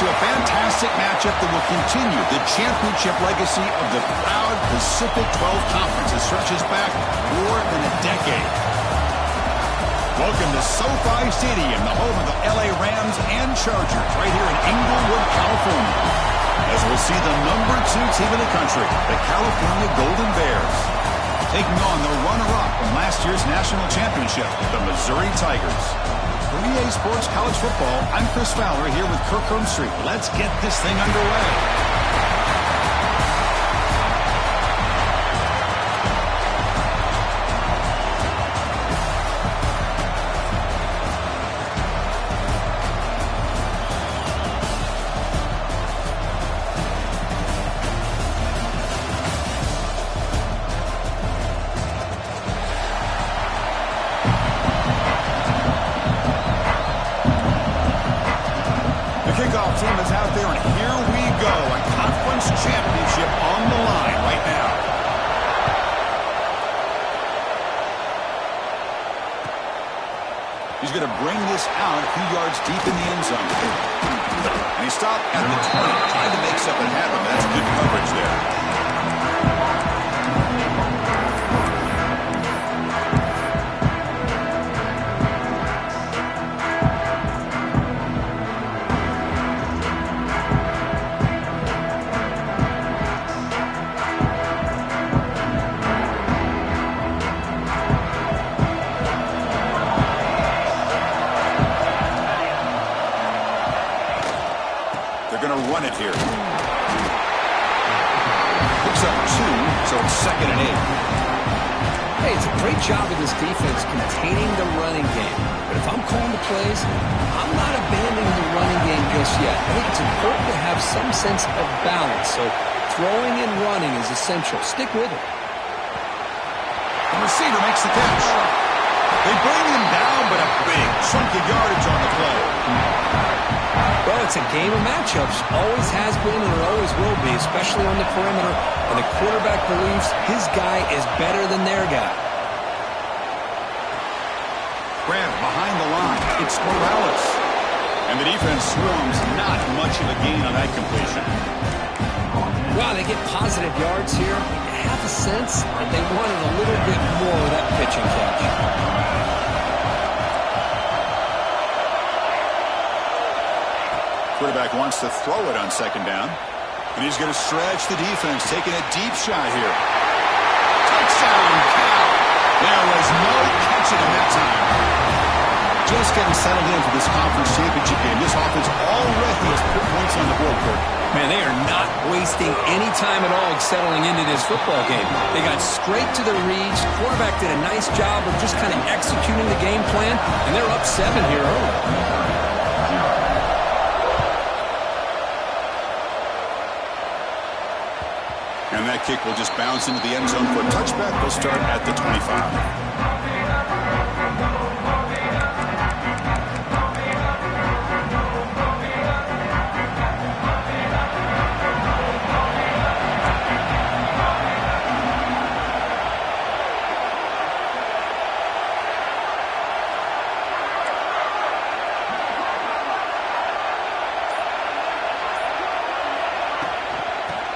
to a fantastic matchup that will continue the championship legacy of the proud Pacific 12 Conference that stretches back more than a decade. Welcome to SoFi Stadium, the home of the LA Rams and Chargers, right here in Inglewood, California, as we'll see the #2 team in the country, the California Golden Bears, taking on the runner-up from last year's national championship, the Missouri Tigers. For EA Sports College Football, I'm Chris Fowler here with Kirk Herbstreit. Let's get this thing underway. Kickoff team is out there, and here we go. A conference championship on the line right now. He's going to bring this out a few yards deep in the end zone. And he stopped at the 20, trying to make something happen. That's good coverage there. Run it here. Picks up 2, so it's 2nd and 8. Hey, it's a great job of this defense containing the running game. But if I'm calling the plays, I'm not abandoning the running game just yet. I think it's important to have some sense of balance. So throwing and running is essential. Stick with it. The receiver makes the catch. They bring him down, but a big chunk of yardage on the play. Well, it's a game of matchups. Always has been and it always will be, especially on the perimeter. And the quarterback believes his guy is better than their guy. Grab behind the line. It's Morales. And the defense swarms. Not much of a gain on that completion. Wow, they get positive yards here. You have a sense that they wanted a little bit more of that pitching catch. Quarterback wants to throw it on 2nd down. And he's going to stretch the defense, taking a deep shot here. Touchdown, Cal. There was no catching him that time. Just getting settled in for this conference championship game. This offense already has put points on the board, Kirk. Man, they are not wasting any time at all settling into this football game. They got straight to the reads. Quarterback did a nice job of just kind of executing the game plan, and they're up 7 here early. And that kick will just bounce into the end zone for a touchback. We'll start at the 25.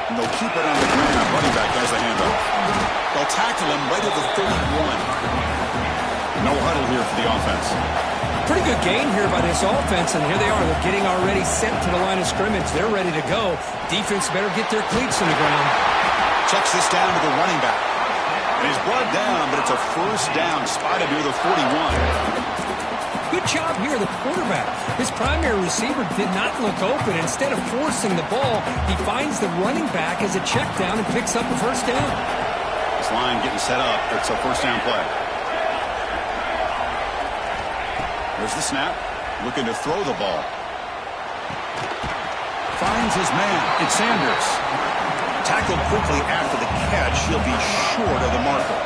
And they'll keep it on the ground. Running back has the handoff. They'll tackle him right at the 31. No huddle here for the offense. Pretty good gain here by this offense, and here they are. They're getting already sent to the line of scrimmage. They're ready to go. Defense better get their cleats in the ground. Checks this down to the running back. And he's brought down, but it's a 1st down, spotted near the 41. Good job here, the quarterback. His primary receiver did not look open. Instead of forcing the ball, he finds the running back as a check down and picks up a 1st down. This line getting set up. It's a 1st down play. There's the snap. Looking to throw the ball. Finds his man. It's Sanders. Tackled quickly after the catch. He'll be short of the marker.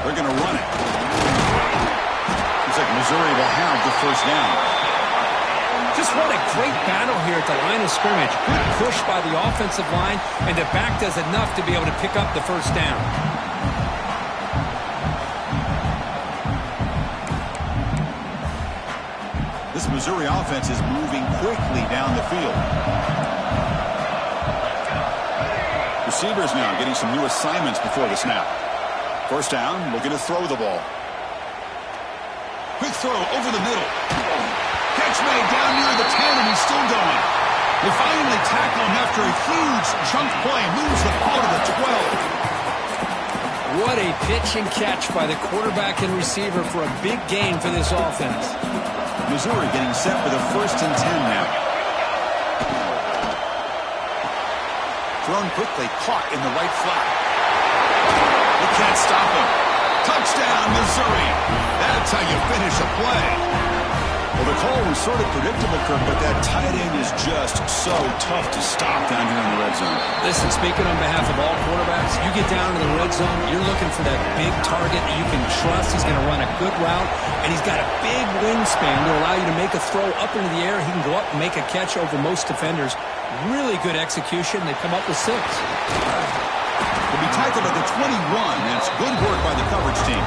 They're going to run it. Looks like Missouri will have the 1st down. Just what a great battle here at the line of scrimmage. Good push by the offensive line, and the back does enough to be able to pick up the 1st down. Missouri offense is moving quickly down the field. Receivers now getting some new assignments before the snap. First down, looking to throw the ball. Quick throw over the middle. Catch made down near the 10, and he's still going. They finally tackle him after a huge chunk play. Moves the ball to the 12. What a pitch and catch by the quarterback and receiver for a big gain for this offense. Missouri getting set for the 1st and 10 now. Thrown quickly, caught in the right flat. They can't stop him. Touchdown, Missouri. That's how you finish a play. Well, the call was sort of predictable, Kirk, but that tight end is just so tough to stop down here in the red zone. Listen, speaking on behalf of all quarterbacks, you get down to the red zone, you're looking for that big target that you can trust. He's going to run a good route, and he's got a big wingspan to allow you to make a throw up into the air. He can go up and make a catch over most defenders. Really good execution. They come up with 6. Will be tackled at the 21. That's good work by the coverage team.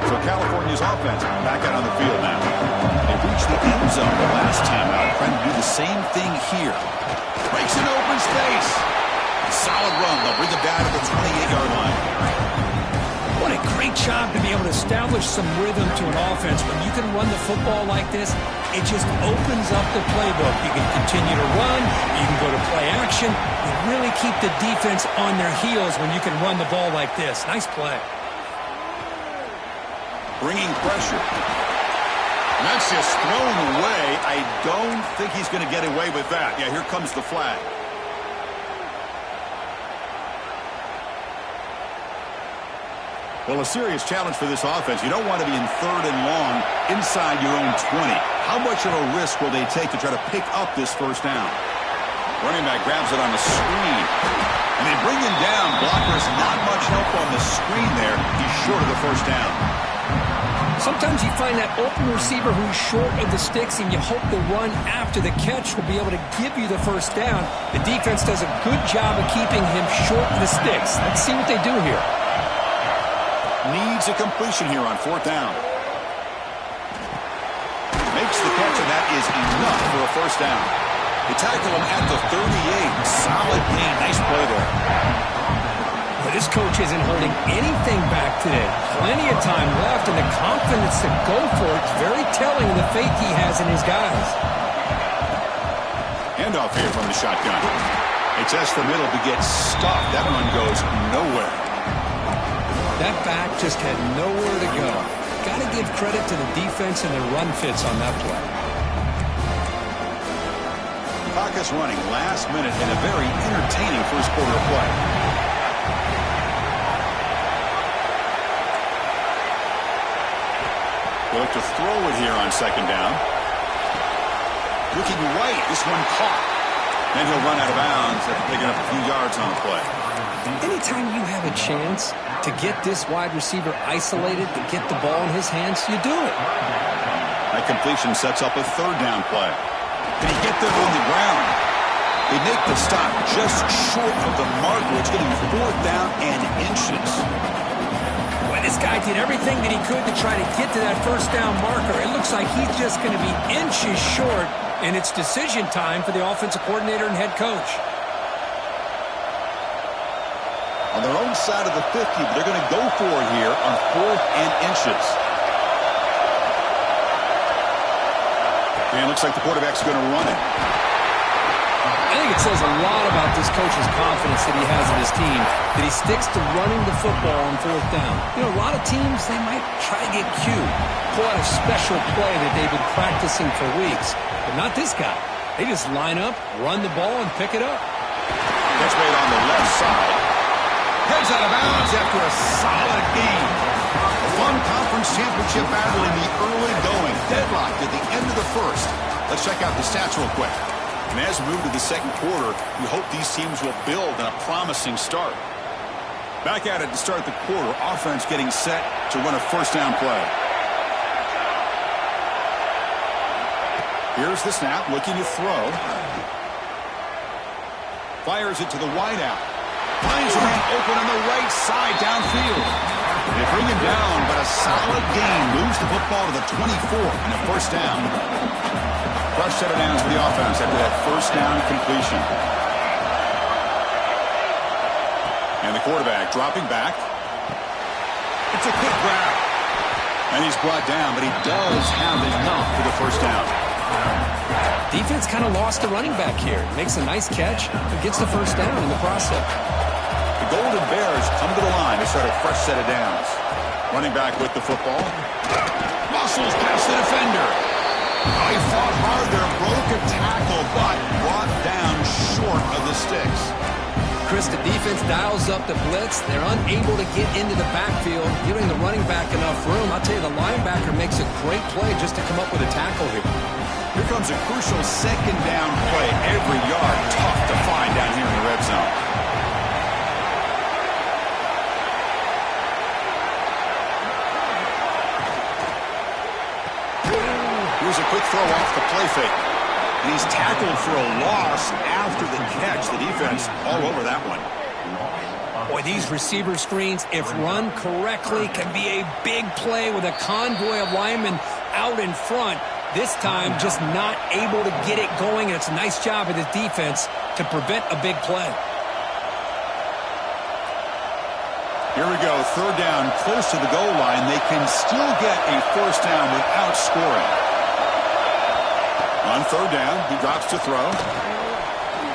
So California's offense back out on the field now. They reached the end zone the last time out, trying to do the same thing here. Breaks into open space. Solid run. They'll bring it down to the 28-yard line. What a great job to be able to establish some rhythm to an offense. When you can run the football like this, it just opens up the playbook. You can continue to run. You can go to play action. You really keep the defense on their heels when you can run the ball like this. Nice play. Bringing pressure. And that's just thrown away. I don't think he's going to get away with that. Yeah, here comes the flag. Well, a serious challenge for this offense. You don't want to be in 3rd and long inside your own 20. How much of a risk will they take to try to pick up this first down? Running back grabs it on the screen. And they bring him down. Blockers not much help on the screen there. He's short of the first down. Sometimes you find that open receiver who's short of the sticks, and you hope the run after the catch will be able to give you the first down. The defense does a good job of keeping him short of the sticks. Let's see what they do here. Needs a completion here on 4th down. Makes the catch, and that is enough for a first down. They tackle him at the 38. Solid gain. Nice play there. But this coach isn't holding anything back today. Plenty of time left, and the confidence to go for it is very telling of the faith he has in his guys. Handoff here from the shotgun. They test the middle to get stuffed. That one goes nowhere. That back just had nowhere to go. Got to give credit to the defense and their run fits on that play. Backus running last minute in a very entertaining first quarter of play. They look to throw it here on 2nd down. Looking right. This one caught. Then he'll run out of bounds after picking up a few yards on the play. Anytime you have a chance to get this wide receiver isolated, to get the ball in his hands, you do it. That completion sets up a 3rd down play. Can he get there on the ground? They make the stop just short of the marker. It's going to be 4th down and inches. Boy, this guy did everything that he could to try to get to that first down marker. It looks like he's just going to be inches short, and it's decision time for the offensive coordinator and head coach. On their own side of the 50, but they're going to go for it here on 4th and inches. And it looks like the quarterback's going to run it. I think it says a lot about this coach's confidence that he has in his team, that he sticks to running the football on 4th down. You know, a lot of teams, they might try to get cute, pull out a special play that they've been practicing for weeks. But not this guy. They just line up, run the ball, and pick it up. That's made on the left side. Heads out of bounds after a solid game. A fun conference championship battle in the early going. Deadlocked at the end of the first. Let's check out the stats real quick. And as we move to the 2nd quarter, we hope these teams will build on a promising start. Back at it to start the quarter. Offense getting set to run a first down play. Here's the snap, looking to throw. Fires it to the wideout. Finds a man open on the right side downfield. They bring him down, but a solid gain moves the football to the 24 and a first down. Fresh set of downs for the offense after that first down completion. And the quarterback dropping back. It's a quick grab. And he's brought down, but he does have enough for the first down. Defense kind of lost the running back here. Makes a nice catch, but gets the first down in the process. The Golden Bears come to the line to start a fresh set of downs. Running back with the football. Muscles past the defender. He fought hard there, broke a tackle, but brought down short of the sticks. Chris, the defense dials up the blitz. They're unable to get into the backfield, giving the running back enough room. I'll tell you, the linebacker makes a great play just to come up with a tackle here. Here comes a crucial second down play. Every yard tough to find down here in the red zone. Here's a quick throw off the play fake. And he's tackled for a loss after the catch. The defense all over that one. Boy, these receiver screens, if run correctly, can be a big play with a convoy of linemen out in front. This time, just not able to get it going, and it's a nice job of the defense to prevent a big play. Here we go, third down, close to the goal line. They can still get a first down without scoring. On third down, he drops to throw.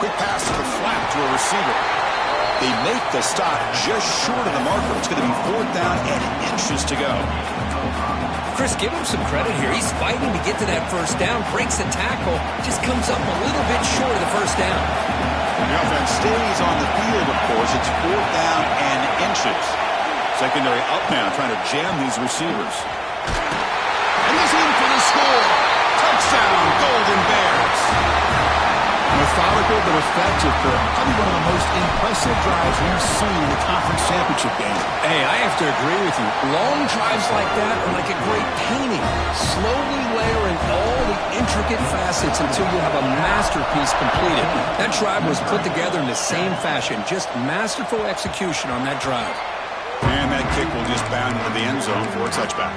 Quick pass to the flat to a receiver. They make the stop just short of the marker. It's going to be fourth down and inches to go. Chris, give him some credit here. He's fighting to get to that first down, breaks the tackle, just comes up a little bit short of the first down. The offense stays on the field, of course. It's fourth down and inches. Secondary up now, trying to jam these receivers. And he's in for the score. Touchdown, Golden Bears. Methodical but effective for probably one of the most impressive drives we've seen in the conference championship game. Hey, I have to agree with you. Long drives like that are like a great painting. Slowly layering all the intricate facets until you have a masterpiece completed. That drive was put together in the same fashion. Just masterful execution on that drive. And that kick will just bound into the end zone for a touchback.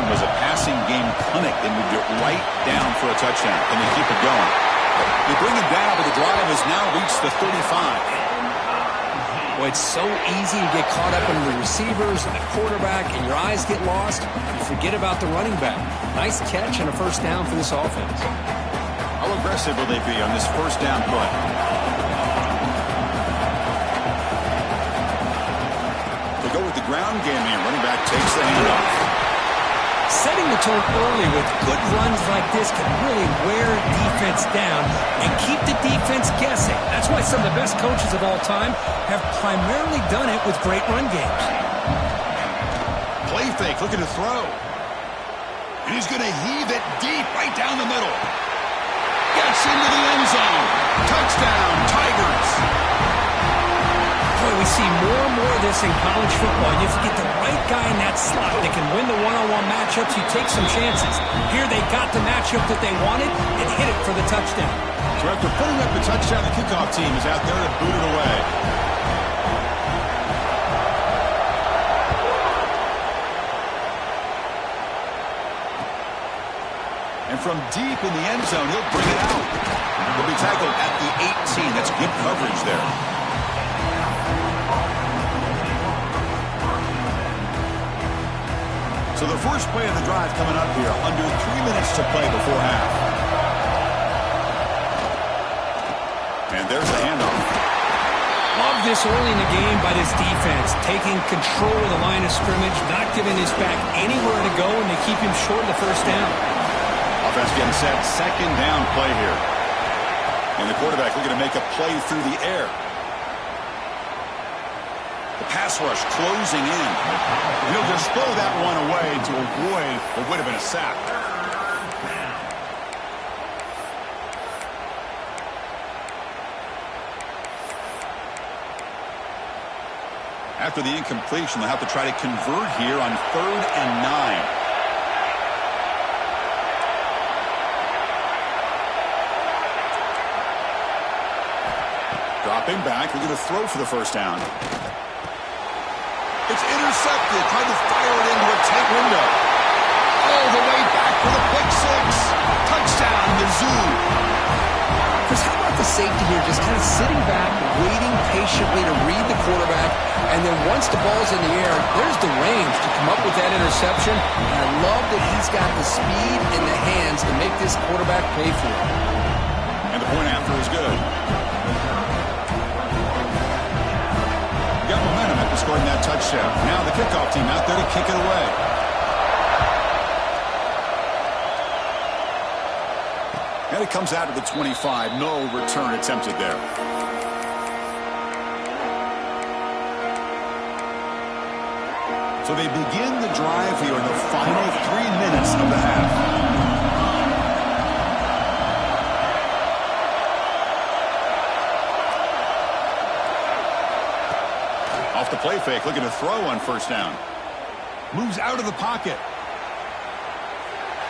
Was a passing game clinic. They moved it right down for a touchdown. Can they keep it going? They bring it down, but the drive has now reached the 35. Well, it's so easy to get caught up in the receivers and the quarterback, and your eyes get lost. You forget about the running back. Nice catch and a first down for this offense. How aggressive will they be on this first down play? They go with the ground game here. Running back takes the handoff. Setting the tone early with good runs like this can really wear defense down and keep the defense guessing. That's why some of the best coaches of all time have primarily done it with great run games. Play fake, looking to throw. And he's going to heave it deep right down the middle. Gets into the end zone. Touchdown, Tigers. Boy, we see more and more of this in college football. You have to get the right guy in that slot that can win the one-on-one matchups. You take some chances. Here they got the matchup that they wanted and hit it for the touchdown. So after putting up the touchdown, the kickoff team is out there to boot it away. And from deep in the end zone, he'll bring it out. He'll be tackled at the 18. That's good coverage there. So the first play of the drive coming up here, under 3 minutes to play before half. And there's the handoff. Love this early in the game by this defense, taking control of the line of scrimmage, not giving his back anywhere to go, and they keep him short of the first down. Offense getting set, second down play here. And the quarterback looking to make a play through the air. The pass rush closing in. He'll just throw that one away to avoid what would have been a sack. After the incompletion, they'll have to try to convert here on 3rd and 9. Dropping back, looking to throw for the first down. It's intercepted, trying to fire it into a tight window. All the way back for the pick six. Touchdown, Mizzou. Chris, how about the safety here just kind of sitting back, waiting patiently to read the quarterback, and then once the ball's in the air, there's the range to come up with that interception. And I love that he's got the speed and the hands to make this quarterback pay for it. And the point after is good. Got momentum after scoring that touchdown. Now the kickoff team out there to kick it away. And it comes out of the 25. No return attempted there. So they begin the drive here in the final 3 minutes of the half. Off the play fake, looking to throw on first down. Moves out of the pocket.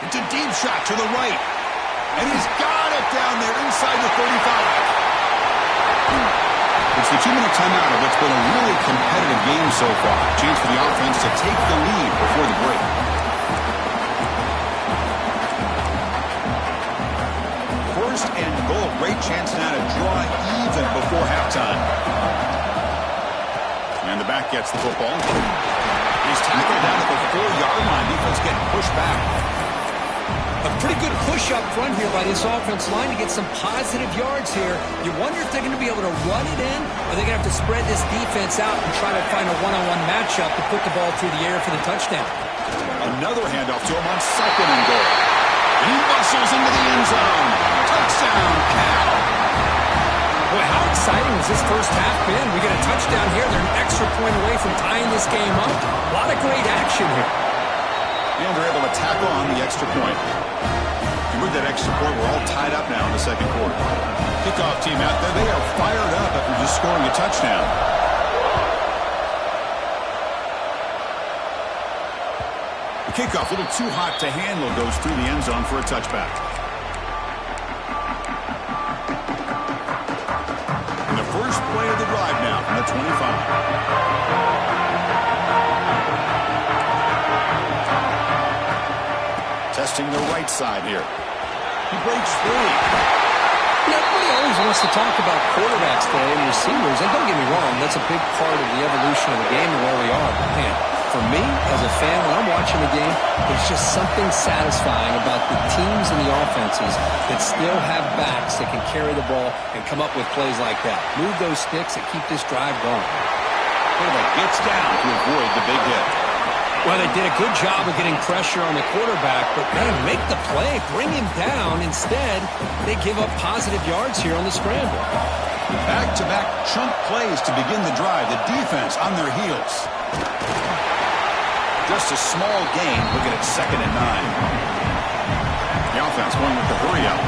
It's a deep shot to the right. And he's got it down there inside the 35. It's the 2-minute timeout of what's been a really competitive game so far. Chance for the offense to take the lead before the break. First and goal. Great chance now to draw even before halftime. And the back gets the football. He's tackled down at the 4-yard line. Defense getting pushed back. A pretty good push up front here by this offense line to get some positive yards here. You wonder if they're going to be able to run it in, or they're going to have to spread this defense out and try to find a one-on-one matchup to put the ball through the air for the touchdown. Another handoff to him on 2nd and goal. And he muscles into the end zone. Touchdown, Cal. Boy, how exciting has this first half been? We get a touchdown here. They're an extra point away from tying this game up. A lot of great action here. And they're able to tackle on the extra point. You move that extra point, we're all tied up now in the second quarter. Kickoff team out there, they are fired up after just scoring a touchdown. The kickoff, a little too hot to handle, goes through the end zone for a touchback. And the first play of the drive now from the 25. Testing the right side here. He breaks free. Everybody always wants to talk about quarterbacks today and receivers, and don't get me wrong, that's a big part of the evolution of the game and where we are. But man, for me, as a fan, when I'm watching the game, there's just something satisfying about the teams and the offenses that still have backs that can carry the ball and come up with plays like that. Move those sticks and keep this drive going. Quarterback gets down to avoid the big hit. Well, they did a good job of getting pressure on the quarterback, but, man, make the play, bring him down. Instead, they give up positive yards here on the scramble. Back-to-back chunk plays to begin the drive. The defense on their heels. Just a small gain, looking at 2nd and 9. The offense going with the hurry-up.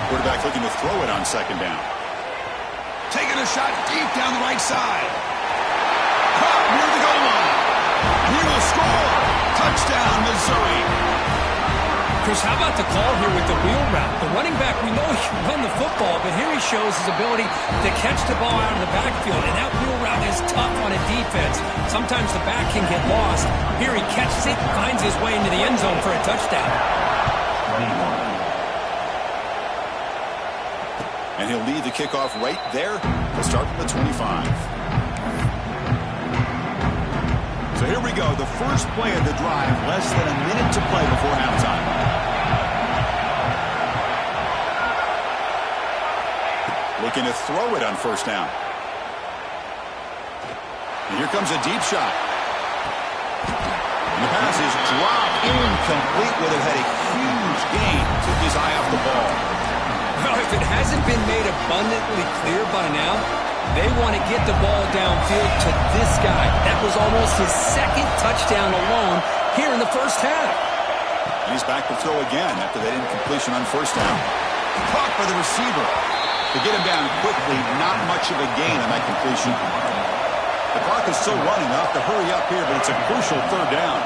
Quarterback looking to throw it on 2nd down. Taking a shot deep down the right side. Caught near the goal line. He will score. Touchdown, Missouri. Chris, how about the call here with the wheel route? The running back, we know he can run the football, but here he shows his ability to catch the ball out of the backfield, and that wheel route is tough on a defense. Sometimes the back can get lost. Here he catches it, finds his way into the end zone for a touchdown. And he'll lead the kickoff right there to start from the 25. So here we go, the first play of the drive, less than a minute to play before halftime. Looking to throw it on first down. And here comes a deep shot. And the pass is dropped incomplete. Would have had a huge gain. Took his eye off the ball. Well, if it hasn't been made abundantly clear by now, they want to get the ball downfield to this guy. That was almost his second touchdown alone here in the first half. He's back to throw again after that incompletion on first down. Caught by the receiver. To get him down quickly, not much of a gain on that completion. The clock is still running. They'll have to hurry up here, but it's a crucial third down.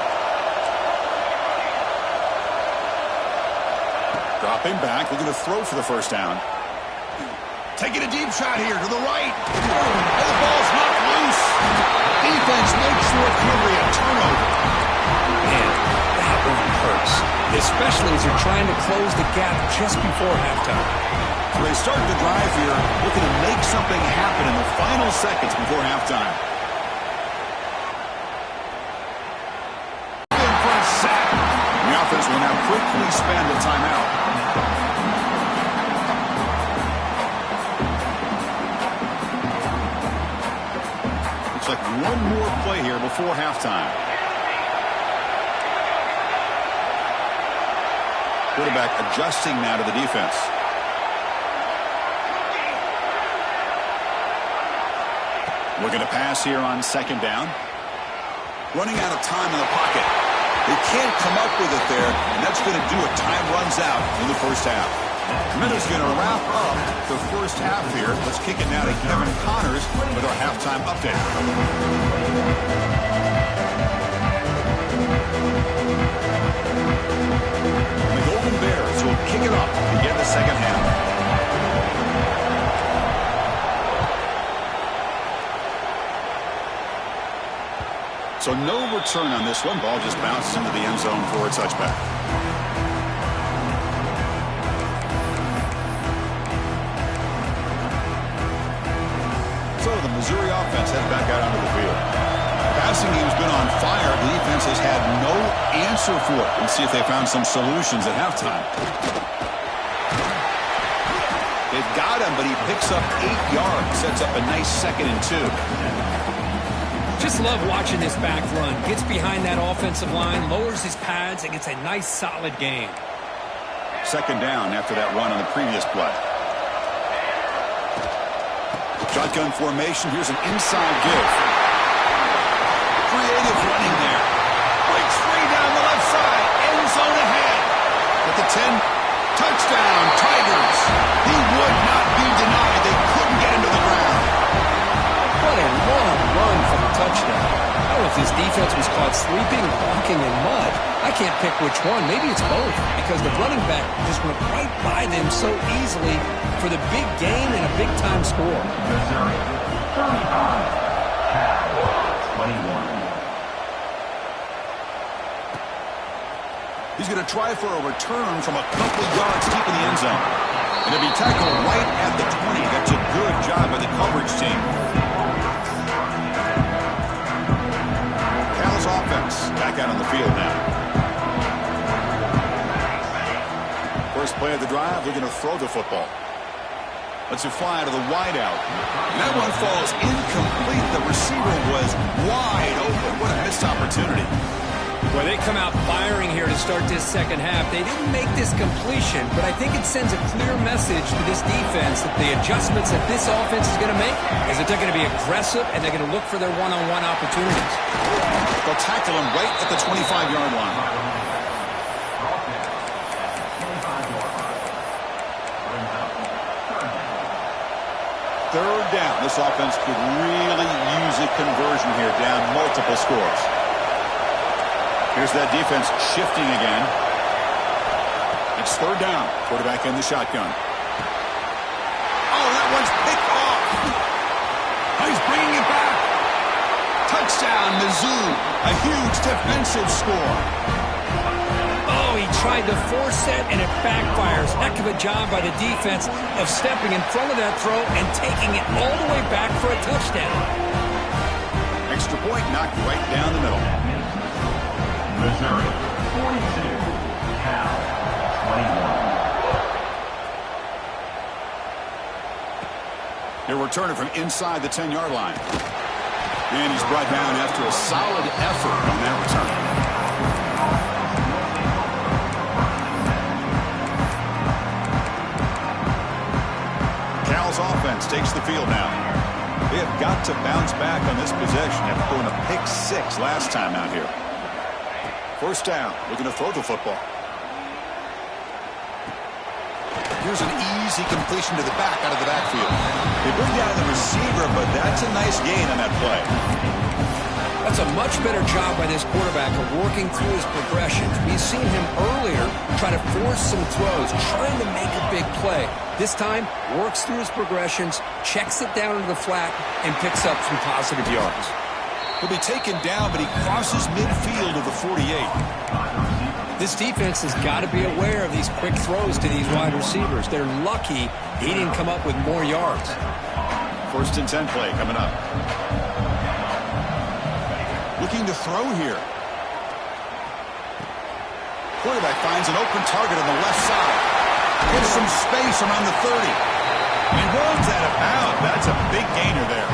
Dropping back, looking to throw for the first down. Taking a deep shot here to the right. And the ball's knocked loose. Defense makes the recovery a turnover. Man, that one hurts, especially as they're trying to close the gap just before halftime. So they start the drive here, looking to make something happen in the final seconds before halftime. In for a sack. The offense will now quickly spend a timeout. Looks like one more play here before halftime. Quarterback adjusting now to the defense. Looking to pass here on second down. Running out of time in the pocket. They can't come up with it there, and that's going to do it. Time runs out in the first half. Minutes going to wrap up the first half here. Let's kick it now to Kevin Connors with our halftime update. The Golden Bears will kick it up to begin the second half. So no return on this one. Ball just bounces into the end zone for a touchback. So the Missouri offense heads back out onto the field. Passing game's been on fire. The defense has had no answer for it. Let's see if they found some solutions at halftime. They've got him, but he picks up 8 yards. Sets up a nice 2nd and 2. Just love watching this back run. Gets behind that offensive line, lowers his pads, and gets a nice solid gain. Second down after that run on the previous play. Shotgun formation. Here's an inside give. Creative running there. Breaks free down the left side. End zone ahead. At the 10, touchdown, Tigers. He would not be denied. They couldn't get him to the ground. What a long run for the touchdown. I don't know if this defense was caught sleeping or walking in mud. I can't pick which one. Maybe it's both, because the running back just went right by them so easily for the big gain and a big-time score. Missouri, 35, Cal, 21. He's going to try for a return from a couple yards deep in the end zone. And it'll be tackled right at the 20. That's a good job by the coverage team. Cal's offense back out on the field now. First play of the drive, they're going to throw the football. Let's it fly to the wideout. And that one falls incomplete. The receiver was wide open. What a missed opportunity. Well, they come out firing here to start this second half. They didn't make this completion, but I think it sends a clear message to this defense that the adjustments that this offense is going to make is that they're going to be aggressive and they're going to look for their one-on-one opportunities. They'll tackle him right at the 25-yard line. Third down. This offense could really use a conversion here, down multiple scores. Here's that defense shifting again. It's third down. Quarterback in the shotgun. Oh, that one's picked off. He's bringing it back. Touchdown, Mizzou. A huge defensive score. Oh, he tried to force it, and it backfires. Heck of a job by the defense of stepping in front of that throw and taking it all the way back for a touchdown. Extra point knocked right down the middle. Missouri, 42, Cal, 21. He'll return it from inside the 10-yard line. And he's brought down after a solid effort on that return. to bounce back on this possession after throwing a pick-6 last time out here. First down, looking to throw the football. Here's an easy completion to the back out of the backfield. They bring down the receiver, but that's a nice gain on that play. That's a much better job by this quarterback of working through his progressions. We've seen him earlier try to force some throws, trying to make a big play. This time, works through his progressions, checks it down into the flat, and picks up some positive yards. He'll be taken down, but he crosses midfield of the 48. This defense has got to be aware of these quick throws to these wide receivers. They're lucky he didn't come up with more yards. First and 10 play coming up. Looking to throw here. Quarterback finds an open target on the left side. Gives some space around the 30. And runs out of bounds. That's a big gainer there.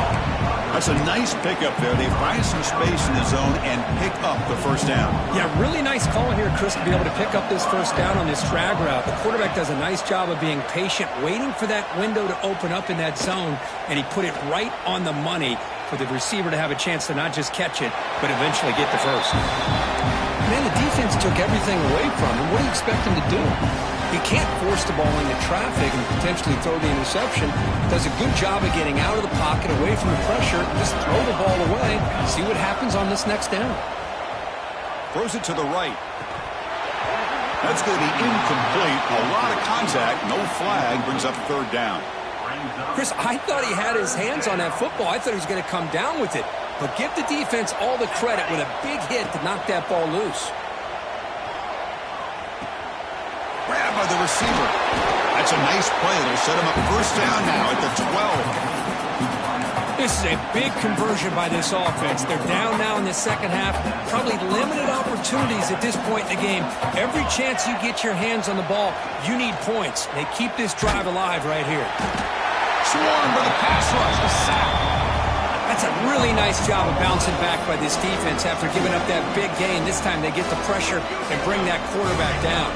That's a nice pickup there. They find some space in the zone and pick up the first down. Yeah, really nice call here, Chris, to be able to pick up this first down on this drag route. The quarterback does a nice job of being patient, waiting for that window to open up in that zone, and he put it right on the money for the receiver to have a chance to not just catch it, but eventually get the first. Man, the defense took everything away from him. What do you expect him to do? He can't force the ball into traffic and potentially throw the interception. Does a good job of getting out of the pocket, away from the pressure, just throw the ball away, see what happens on this next down. Throws it to the right. That's going to be incomplete. A lot of contact, no flag, brings up third down. Chris, I thought he had his hands on that football. I thought he was going to come down with it. But give the defense all the credit with a big hit to knock that ball loose. Grab by the receiver. That's a nice play. They'll set him up first down now at the 12. This is a big conversion by this offense. They're down now in the second half. Probably limited opportunities at this point in the game. Every chance you get your hands on the ball, you need points. They keep this drive alive right here. Swarm with a pass rush, a sack. That's a really nice job of bouncing back by this defense after giving up that big gain. This time they get the pressure and bring that quarterback down.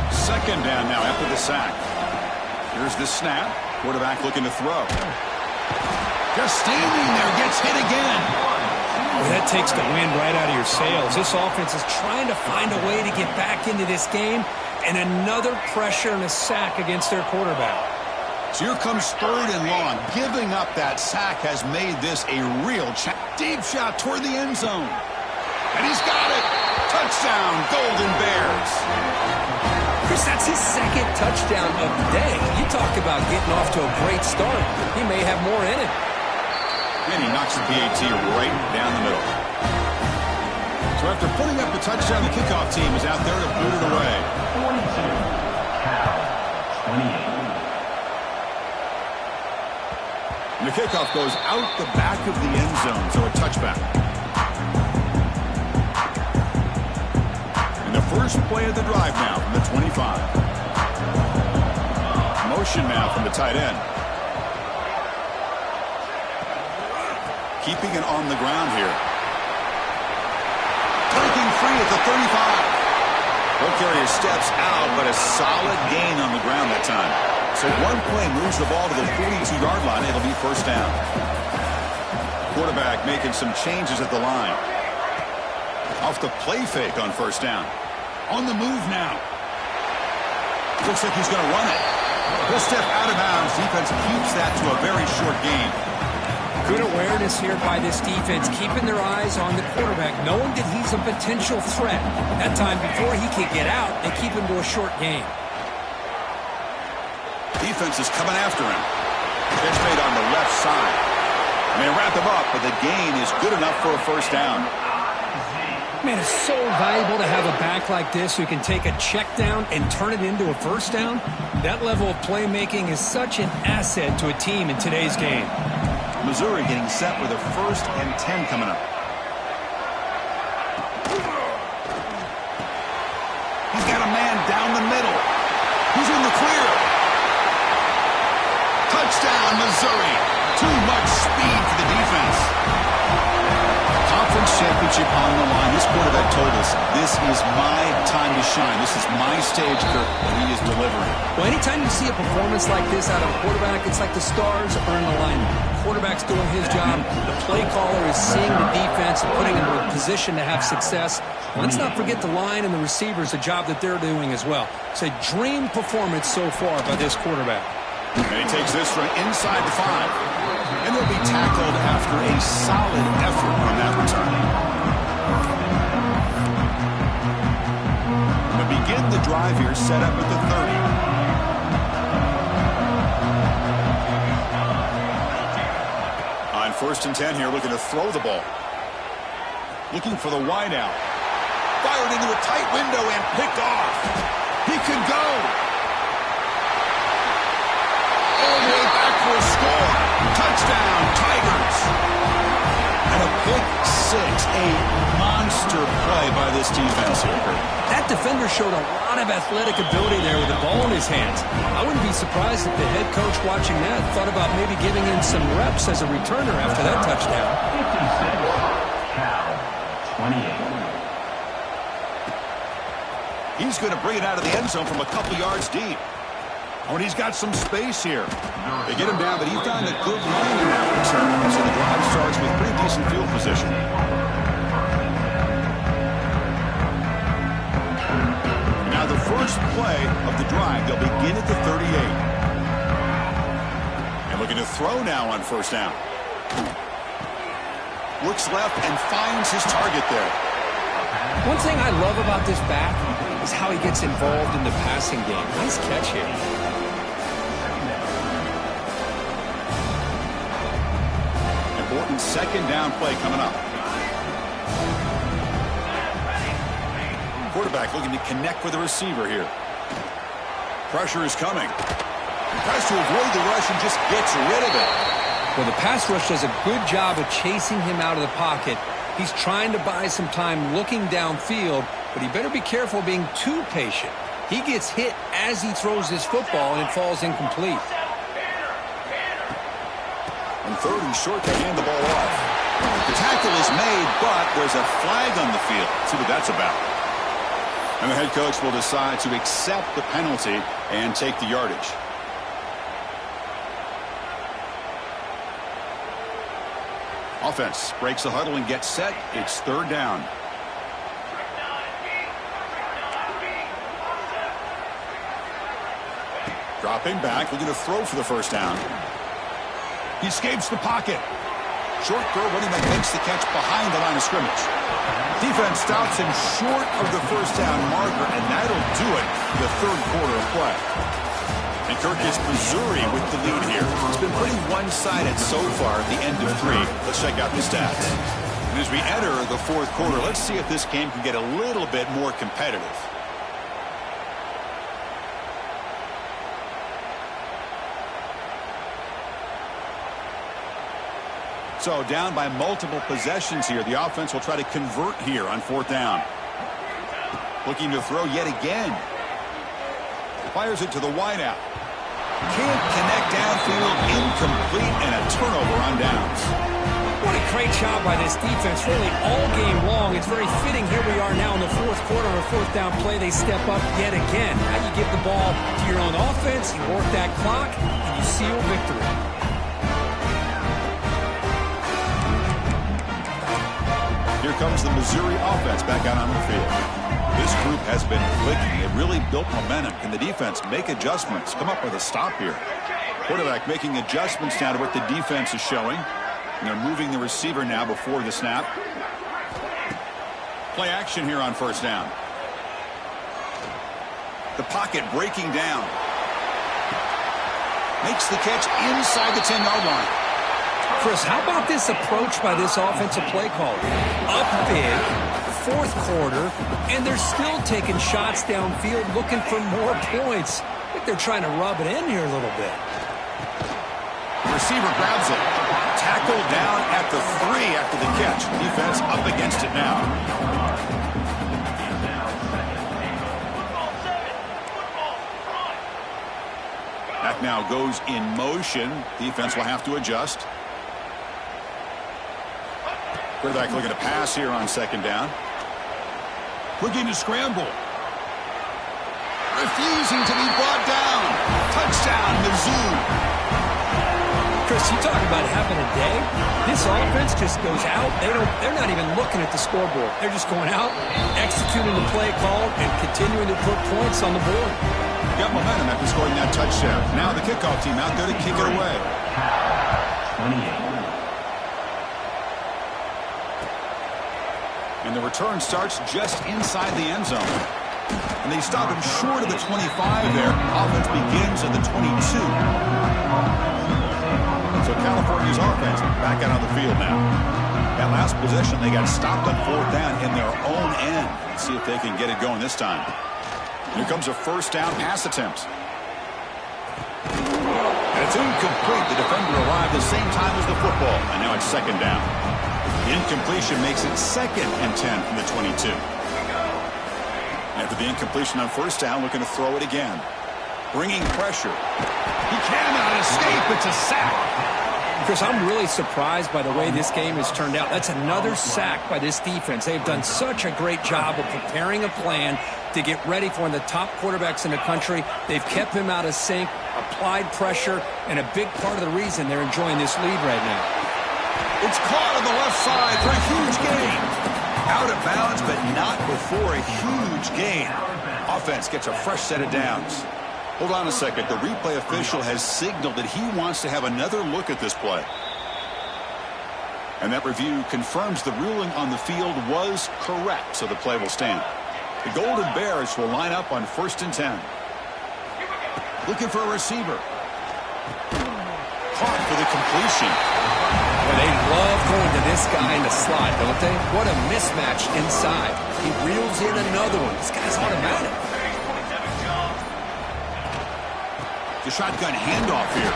Second down now after the sack. Here's the snap. Quarterback looking to throw. Just standing there, gets hit again. Well, that takes the wind right out of your sails. This offense is trying to find a way to get back into this game, and another pressure and a sack against their quarterback. So here comes third and long. Giving up that sack has made this a real deep shot toward the end zone. And he's got it. Touchdown, Golden Bears. Chris, that's his second touchdown of the day. You talk about getting off to a great start. He may have more in it. And he knocks the PAT right down the middle. So after putting up the touchdown, the kickoff team is out there to boot it away. 42, Cal, 28. And the kickoff goes out the back of the end zone, so a touchback. And the first play of the drive now from the 25. Motion now from the tight end. Keeping it on the ground here. Breaking free at the 35. Ball carrier steps out, but a solid gain on the ground that time. So one play moves the ball to the 42-yard line. It'll be first down. Quarterback making some changes at the line. Off the play fake on first down. On the move now. Looks like he's going to run it. He'll step out of bounds. Defense keeps that to a very short gain. Good awareness here by this defense, keeping their eyes on the quarterback, knowing that he's a potential threat. That time before he can get out, they keep him to a short gain. Defense is coming after him. Pitch made on the left side. And they wrap him up, but the gain is good enough for a first down. Man, it's so valuable to have a back like this who can take a check down and turn it into a first down. That level of playmaking is such an asset to a team in today's game. Missouri getting set with a first and 10 coming up. He's got a man down the middle. He's in the clear. Touchdown, Missouri. Too much speed for the defense. Conference championship on the line. This quarterback told us defense, this is my time to shine. This is my stage, Kirk, that he is delivering. Well, anytime you see a performance like this out of a quarterback, it's like the stars are in alignment. The quarterback's doing his job. The play caller is seeing the defense and putting them in a position to have success. Let's not forget the line and the receivers, the job that they're doing as well. It's a dream performance so far by this quarterback. And he takes this from inside the 5. And they'll be tackled after a solid effort on that return. To begin the drive here, set up at the 30. On 1st and 10 here, looking to throw the ball. Looking for the wide out. Fired into a tight window and picked off. He could go. All the way back for a score. Touchdown, Tigers. And a pick 6. A monster play by this defense here. That defender showed a lot of athletic ability there with the ball in his hands. I wouldn't be surprised if the head coach watching that thought about maybe giving him some reps as a returner after that touchdown. 56. Cal, 28. He's going to bring it out of the end zone from a couple yards deep. Oh, and he's got some space here. They get him down, but he found a good line in that return. So the drive starts with pretty decent field position. Now the first play of the drive, they'll begin at the 38. And looking to throw now on 1st down. Looks left and finds his target there. One thing I love about this back is how he gets involved in the passing game. Nice catch here. Important 2nd down play coming up. Quarterback looking to connect with the receiver here. Pressure is coming. Tries to avoid the rush and just gets rid of it. Well, the pass rush does a good job of chasing him out of the pocket. He's trying to buy some time looking downfield, but he better be careful being too patient. He gets hit as he throws his football, and it falls incomplete. On 3rd and short, they hand the ball off. The tackle is made, but there's a flag on the field. Let's see what that's about. And the head coach will decide to accept the penalty and take the yardage. Offense breaks the huddle and gets set. It's 3rd down. Dropping back, looking to throw for the 1st down. He escapes the pocket. Short throw, running back makes the catch behind the line of scrimmage. Defense stops him short of the 1st down marker, and that'll do it for the 3rd quarter of play. And Kirk is Missouri with the lead here. It's been pretty one-sided so far at the end of 3. Let's check out the stats. And as we enter the 4th quarter, let's see if this game can get a little bit more competitive. So down by multiple possessions here. The offense will try to convert here on 4th down. Looking to throw yet again. Fires it to the wideout. Can't connect downfield, incomplete, and a turnover on downs. What a great job by this defense, really all game long. It's very fitting. Here we are now in the 4th quarter, a 4th down play. They step up yet again. Now you give the ball to your own offense, you work that clock, and you seal victory. Here comes the Missouri offense back out on the field. This group has been clicking. It really built momentum. Can the defense make adjustments? Come up with a stop here. Quarterback making adjustments now to what the defense is showing. And they're moving the receiver now before the snap. Play action here on 1st down. The pocket breaking down. Makes the catch inside the 10-yard line. Chris, how about this approach by this offensive play caller? Up big, 4th quarter, and they're still taking shots downfield looking for more points. I think they're trying to rub it in here a little bit. The receiver grabs it. Tackled down at the 3 after the catch. Defense up against it now. Back now goes in motion. Defense will have to adjust. Quarterback looking to pass here on 2nd down. Looking to scramble. Refusing to be brought down. Touchdown, Mizzou. Chris, you talk about having a day. This offense just goes out. They're not even looking at the scoreboard. They're just going out, executing the play called, and continuing to put points on the board. Got momentum after scoring that touchdown. Now the kickoff team out there to kick it away. 28. And the return starts just inside the end zone. And they stop him short of the 25 there. Offense begins at the 22. So California's offense back out on the field now. That last possession, they got stopped on 4th down in their own end. Let's see if they can get it going this time. Here comes a first down pass attempt. And it's incomplete. The defender arrived the same time as the football. And now it's 2nd down. The incompletion makes it 2nd and 10 from the 22. After the incompletion on 1st down, looking to throw it again. Bringing pressure. He cannot escape. It's a sack. Chris, I'm really surprised by the way this game has turned out. That's another sack by this defense. They've done such a great job of preparing a plan to get ready for one of the top quarterbacks in the country. They've kept him out of sync, applied pressure, and a big part of the reason they're enjoying this lead right now. It's caught on the left side for a huge gain. Out of bounds, but not before a huge gain. Offense gets a fresh set of downs. Hold on a second. The replay official has signaled that he wants to have another look at this play. And that review confirms the ruling on the field was correct, so the play will stand. The Golden Bears will line up on 1st and 10. Looking for a receiver. Caught for the completion. Well, they love going to this guy in the slot, don't they? What a mismatch inside. He reels in another one. This guy's automatic. The shotgun handoff here.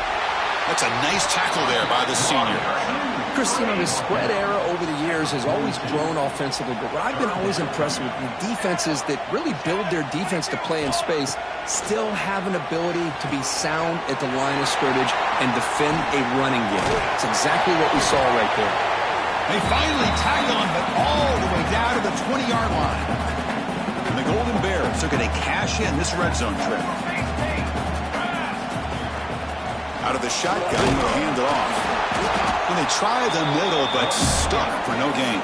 That's a nice tackle there by the senior. Chris, you know, the spread era over the years has always grown offensively, but what I've been always impressed with the defenses that really build their defense to play in space still have an ability to be sound at the line of scrimmage and defend a running game. It's exactly what we saw right there. They finally tackle him, but all the way down to the 20-yard line. And the Golden Bears are going to cash in this red zone trip. Out of the shotgun, he'll hand it off. And they try the middle, but stuck for no gain.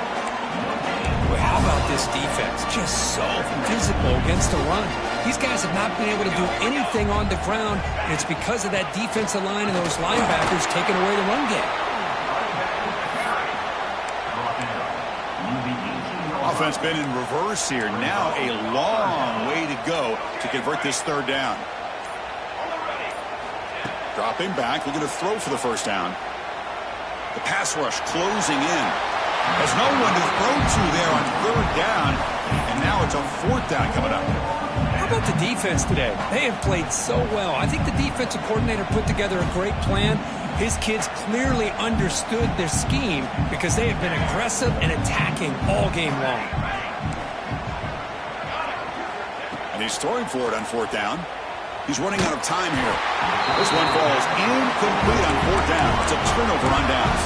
Well, how about this defense? Just so physical against the run. These guys have not been able to do anything on the ground, and it's because of that defensive line and those linebackers taking away the run game. Offense been in reverse here. Now a long way to go to convert this 3rd down. Dropping back, looking to throw for the 1st down. The pass rush closing in. There's no one to throw to there on 3rd down, and now it's a 4th down coming up. How about the defense today? They have played so well. I think the defensive coordinator put together a great plan. His kids clearly understood their scheme because they have been aggressive and attacking all game long. And he's throwing for it on 4th down. He's running out of time here. This one falls incomplete on 4th down. It's a turnover on downs.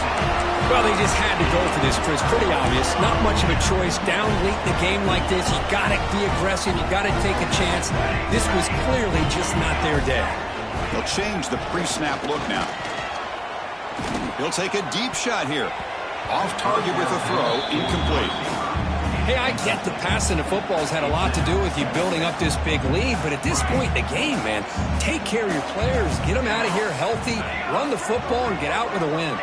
Well, they just had to go for this, Chris. Pretty obvious. Not much of a choice. Down late in the game like this, you got to be aggressive. You got to take a chance. This was clearly just not their day. They'll change the pre-snap look now. He'll take a deep shot here. Off target with a throw, incomplete. Hey, I get the passing of football has had a lot to do with you building up this big lead, but at this point in the game, man, take care of your players. Get them out of here healthy, run the football, and get out with a win.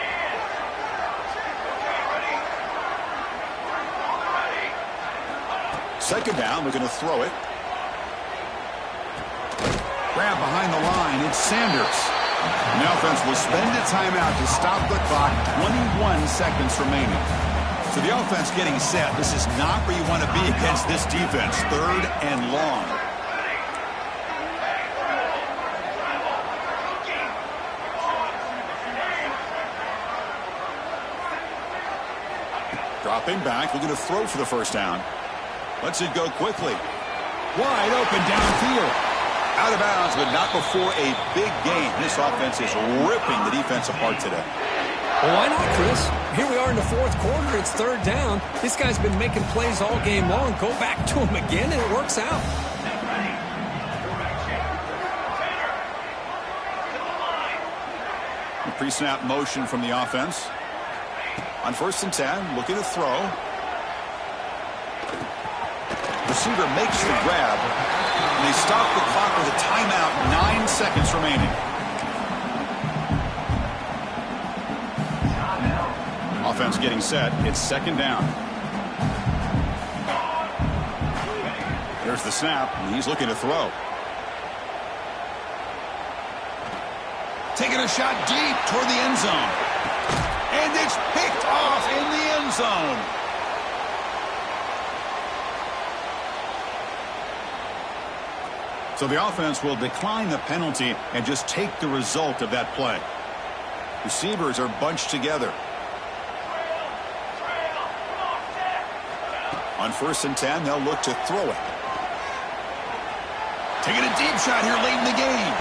Second down, they're going to throw it. Grab behind the line, it's Sanders. And the offense will spend a timeout to stop the clock, 21 seconds remaining. So the offense getting set. This is not where you want to be against this defense. 3rd and long. Dropping back, looking to throw for the 1st down. Lets it go quickly. Wide open downfield. Out of bounds, but not before a big gain. This offense is ripping the defense apart today. Well, why not, Chris? Here we are in the fourth quarter. It's third down. This guy's been making plays all game long. Go back to him again, and it works out. Pre-snap motion from the offense. On 1st and 10, looking to throw. Receiver makes the grab, and they stop the clock with a timeout, 9 seconds remaining. Offense getting set. It's 2nd down. There's the snap, and he's looking to throw. Taking a shot deep toward the end zone. And it's picked off in the end zone. So the offense will decline the penalty and just take the result of that play. Receivers are bunched together. On 1st and 10, they'll look to throw it. Taking a deep shot here late in the game.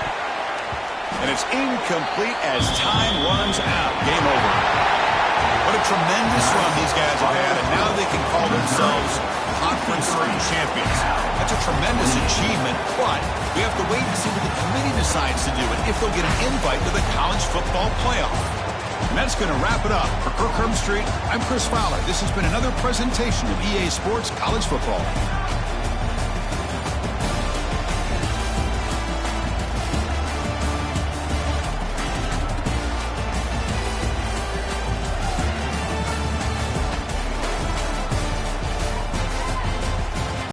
And it's incomplete as time runs out. Game over. What a tremendous run these guys have had, and now they can call themselves conference champions. That's a tremendous achievement, but we have to wait and see what the committee decides to do and if they'll get an invite to the college football playoff. And that's going to wrap it up. For Kirk Herbstreit, I'm Chris Fowler. This has been another presentation of EA Sports College Football.